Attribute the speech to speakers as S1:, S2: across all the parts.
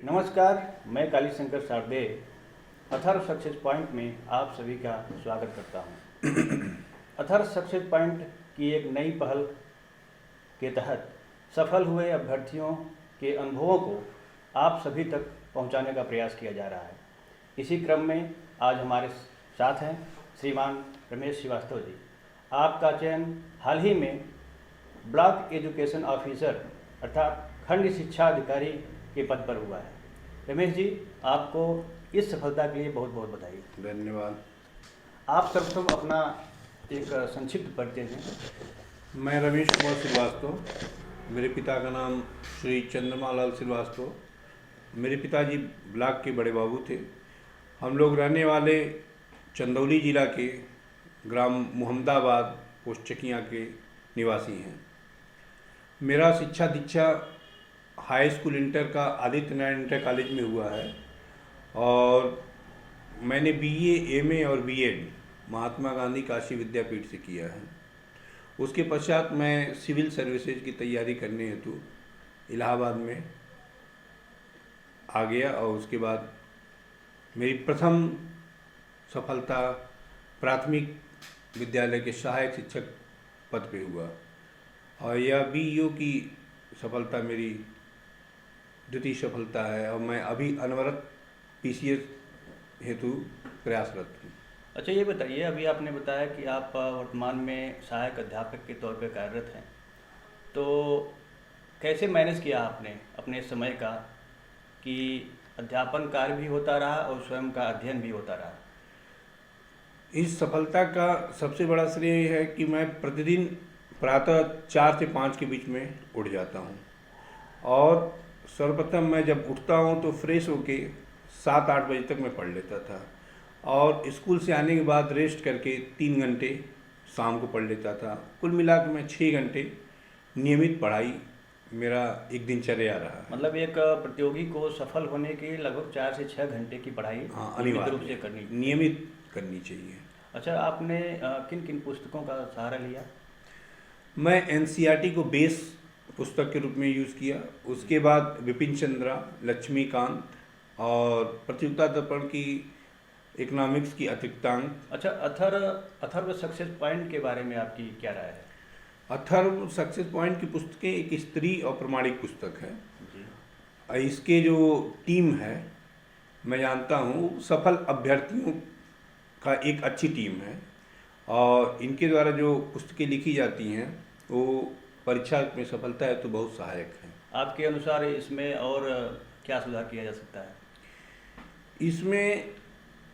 S1: नमस्कार, मैं काली Shankar सारदे Atharva success point में आप सभी का स्वागत करता हूं। अथर्व सक्सेस पॉइंट की एक नई पहल के तहत सफल हुए अभ्यर्थियों के अनुभवों को आप सभी तक पहुंचाने का प्रयास किया जा रहा है। इसी क्रम में आज हमारे साथ हैं श्रीमान रमेश श्रीवास्तव जी। आपका चयन हाल ही में ब्लॉक एजुकेशन ऑफिसर अर्थात खंड शिक्षा अधिकारी के पद पर हुआ है। रमेश जी, आपको इस सफलता के लिए बहुत बहुत बधाई।
S2: धन्यवाद।
S1: आप सर्वप्रथम अपना एक संक्षिप्त परिचय दें।
S2: मैं रमेश कुमार श्रीवास्तव, मेरे पिता का नाम श्री चंद्रमा लाल श्रीवास्तव। मेरे पिताजी ब्लॉक के बड़े बाबू थे। हम लोग रहने वाले चंदौली जिला के ग्राम मुहम्मदाबाद पोस्ट चकियाँ के निवासी हैं। मेरा शिक्षा दीक्षा हाई स्कूल इंटर का आदित्य नारायण इंटर कॉलेज में हुआ है और मैंने बीए, एमए और बीएड महात्मा गांधी काशी विद्यापीठ से किया है। उसके पश्चात मैं सिविल सर्विसेज की तैयारी करने हेतु इलाहाबाद में आ गया और उसके बाद मेरी प्रथम सफलता प्राथमिक विद्यालय के सहायक शिक्षक पद पे हुआ और यह बीईओ की सफलता मेरी द्वितीय सफलता है और मैं अभी अनवरत पीसीएस हेतु प्रयासरत हूँ।
S1: अच्छा, ये बताइए, अभी आपने बताया कि आप वर्तमान में सहायक अध्यापक के तौर पर कार्यरत हैं, तो कैसे मैनेज किया आपने अपने समय का कि अध्यापन कार्य भी होता रहा और स्वयं का अध्ययन भी होता रहा?
S2: इस सफलता का सबसे बड़ा श्रेय है कि मैं प्रतिदिन प्रातः 4 से 5 के बीच में उठ जाता हूँ और सर्वप्रथम मैं जब उठता हूँ तो फ्रेश होके 7-8 बजे तक मैं पढ़ लेता था और स्कूल से आने के बाद रेस्ट करके 3 घंटे शाम को पढ़ लेता था। कुल मिला के मैं 6 घंटे नियमित पढ़ाई मेरा एक दिनचर्या रहा।
S1: मतलब एक प्रतियोगी को सफल होने के लिए लगभग 4 से 6 घंटे की पढ़ाई
S2: अनिवार्य
S1: रूप से करनी,
S2: नियमित करनी चाहिए।
S1: अच्छा, आपने किन किन पुस्तकों का सहारा लिया?
S2: मैं एनसीईआरटी को बेस पुस्तक के रूप में यूज़ किया। उसके बाद विपिन चंद्रा, लक्ष्मीकांत और प्रतियोगिता दर्पण की इकोनॉमिक्स की अतिरिक्तांक।
S1: अच्छा, अथर्व सक्सेस पॉइंट के बारे में आपकी क्या राय है?
S2: अथर्व सक्सेस पॉइंट की पुस्तकें एक स्त्री और प्रमाणिक पुस्तक है
S1: जी।
S2: इसके जो टीम है मैं जानता हूँ सफल अभ्यर्थियों का एक अच्छी टीम है और इनके द्वारा जो पुस्तकें लिखी जाती हैं वो परीक्षा में सफलता है तो बहुत सहायक है।
S1: आपके अनुसार इसमें और क्या सुधार किया जा सकता है?
S2: इसमें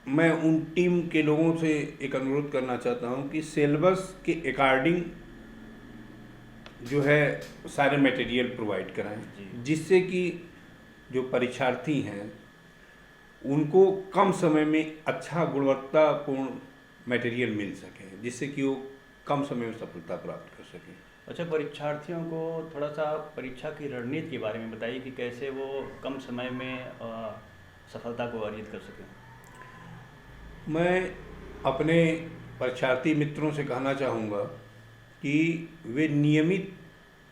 S2: मैं उन टीम के लोगों से एक अनुरोध करना चाहता हूं कि सिलेबस के अकॉर्डिंग जो है सारे मटेरियल प्रोवाइड कराएं जिससे कि जो परीक्षार्थी हैं उनको कम समय में अच्छा गुणवत्तापूर्ण मटेरियल मिल सके जिससे कि वो कम समय में सफलता प्राप्त कर सकें।
S1: अच्छा, परीक्षार्थियों को थोड़ा सा परीक्षा की रणनीति के बारे में बताइए कि कैसे वो कम समय में सफलता को अर्जित कर सकें।
S2: मैं अपने परीक्षार्थी मित्रों से कहना चाहूँगा कि वे नियमित,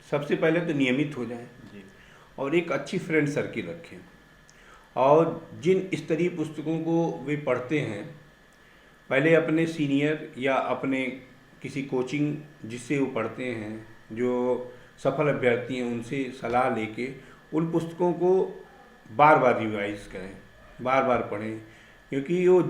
S2: सबसे पहले तो नियमित हो जाएं
S1: जी
S2: और एक अच्छी फ्रेंड सर्किल रखें और जिन स्तरीय पुस्तकों को वे पढ़ते हैं पहले अपने सीनियर या अपने किसी कोचिंग जिससे वो पढ़ते हैं जो सफल अभ्यर्थी हैं उनसे सलाह लेके उन पुस्तकों को बार बार रिवाइज करें, बार बार पढ़ें क्योंकि वो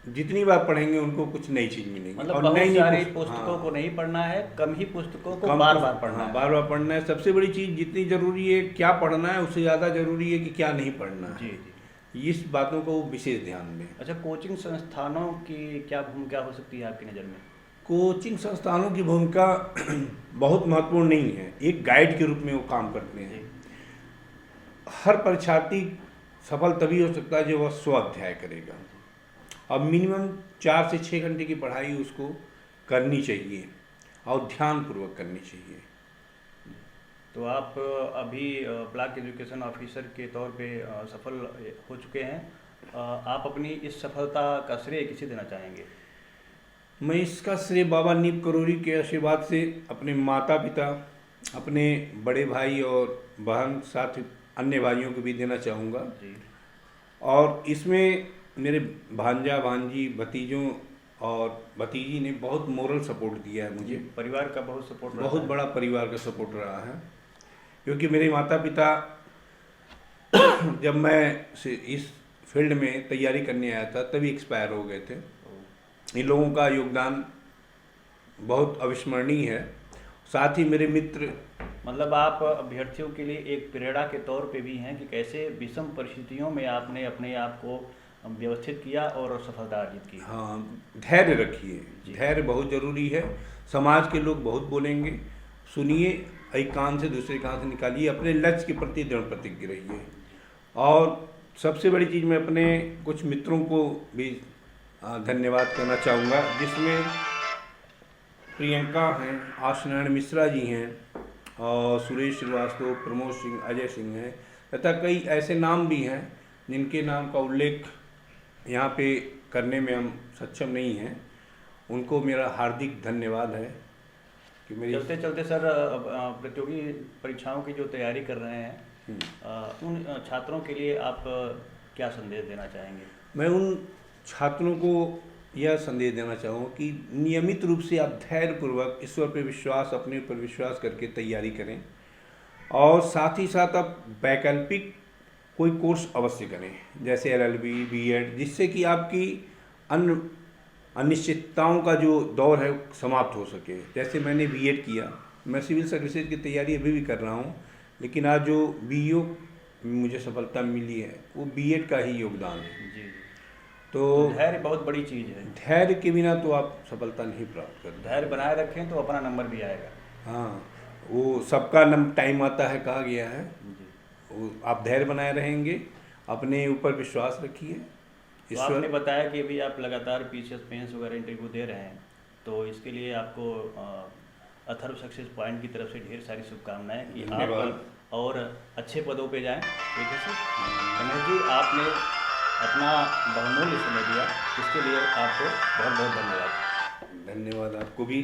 S2: जितनी बार पढ़ेंगे उनको कुछ नई चीज़ मिलेगी।
S1: मतलब
S2: और
S1: बहुत
S2: नई
S1: सारी पुस्तकों को नहीं पढ़ना है, कम ही पुस्तकों को बार बार पढ़ना है।
S2: बार बार पढ़ना है। सबसे बड़ी चीज़ जितनी ज़रूरी है क्या पढ़ना है उससे ज़्यादा ज़रूरी है कि क्या नहीं पढ़ना है।
S1: जी जी,
S2: इस बातों को विशेष ध्यान दें।
S1: अच्छा, कोचिंग संस्थानों की क्या भूमिका हो सकती है आपकी नज़र में?
S2: कोचिंग संस्थानों की भूमिका बहुत महत्वपूर्ण नहीं है, एक गाइड के रूप में वो काम करते हैं। हर परीक्षार्थी सफल तभी हो सकता है जो वह स्व अध्याय करेगा। अब मिनिमम 4 से 6 घंटे की पढ़ाई उसको करनी चाहिए और ध्यानपूर्वक करनी चाहिए।
S1: तो आप अभी ब्लॉक एजुकेशन ऑफिसर के तौर पे सफल हो चुके हैं। आप अपनी इस सफलता का श्रेय किसे देना चाहेंगे?
S2: मैं इसका श्रेय बाबा नीम करोरी के आशीर्वाद से अपने माता पिता, अपने बड़े भाई और बहन, साथ अन्य भाइयों को भी देना चाहूँगा।
S1: जी।
S2: और इसमें मेरे भांजा भांजी भतीजों और भतीजी ने बहुत मोरल सपोर्ट दिया है मुझे।
S1: परिवार का बहुत सपोर्ट रहा
S2: बहुत
S1: है।
S2: बड़ा परिवार का सपोर्ट रहा है, क्योंकि मेरे माता पिता जब मैं इस फील्ड में तैयारी करने आया था तभी एक्सपायर हो गए थे। इन लोगों का योगदान बहुत अविस्मरणीय है। साथ ही मेरे मित्र,
S1: मतलब आप अभ्यर्थियों के लिए एक प्रेरणा के तौर पे भी हैं कि कैसे विषम परिस्थितियों में आपने अपने आप को व्यवस्थित किया और सफलता अर्जित की।
S2: हाँ, धैर्य रखिए, धैर्य बहुत ज़रूरी है। समाज के लोग बहुत बोलेंगे, सुनिए, एक कान से दूसरे कान से निकालिए, अपने लक्ष्य के प्रति दृढ़ प्रतिज्ञ रहिए। और सबसे बड़ी चीज़, मैं अपने कुछ मित्रों को भी धन्यवाद करना चाहूँगा, जिसमें प्रियंका हैं, आशनारायण मिश्रा जी हैं, और सुरेश श्रीवास्तव, प्रमोद सिंह, अजय सिंह हैं, तथा कई ऐसे नाम भी हैं जिनके नाम का उल्लेख यहाँ पे करने में हम सक्षम नहीं हैं। उनको मेरा हार्दिक धन्यवाद है कि मेरी
S1: चलते चलते सर, प्रतियोगी परीक्षाओं की जो तैयारी कर रहे हैं उन छात्रों के लिए आप क्या संदेश देना चाहेंगे?
S2: मैं उन छात्रों को यह संदेश देना चाहूँगा कि नियमित रूप से आप धैर्यपूर्वक ईश्वर पर विश्वास, अपने ऊपर विश्वास करके तैयारी करें, और साथ ही साथ आप वैकल्पिक कोई कोर्स अवश्य करें, जैसे LLB, B.Ed, जिससे कि आपकी अन्य अनिश्चितताओं का जो दौर है समाप्त हो सके। जैसे मैंने B.Ed किया, मैं सिविल सर्विसेज की तैयारी अभी भी कर रहा हूँ, लेकिन आज जो BEO मुझे सफलता मिली है वो B.Ed का ही योगदान है।
S1: जी।
S2: तो
S1: धैर्य बहुत बड़ी चीज़ है।
S2: धैर्य के बिना तो आप सफलता नहीं प्राप्त कर।
S1: धैर्य बनाए रखें तो अपना नंबर भी आएगा।
S2: हाँ, वो सबका टाइम आता है, कहा गया है। वो आप धैर्य बनाए रहेंगे, अपने ऊपर विश्वास रखिए।
S1: तो आपने बताया कि अभी आप लगातार PCS मेंस वगैरह इंटरव्यू दे रहे हैं, तो इसके लिए आपको अथर्व सक्सेस पॉइंट की तरफ से ढेर सारी शुभकामनाएं कि आप और अच्छे पदों पे जाएं। ठीक है सर। गणेश जी, आपने अपना बहुमूल्य समय दिया, इसके लिए आपको बहुत बहुत धन्यवाद।
S2: धन्यवाद आपको भी।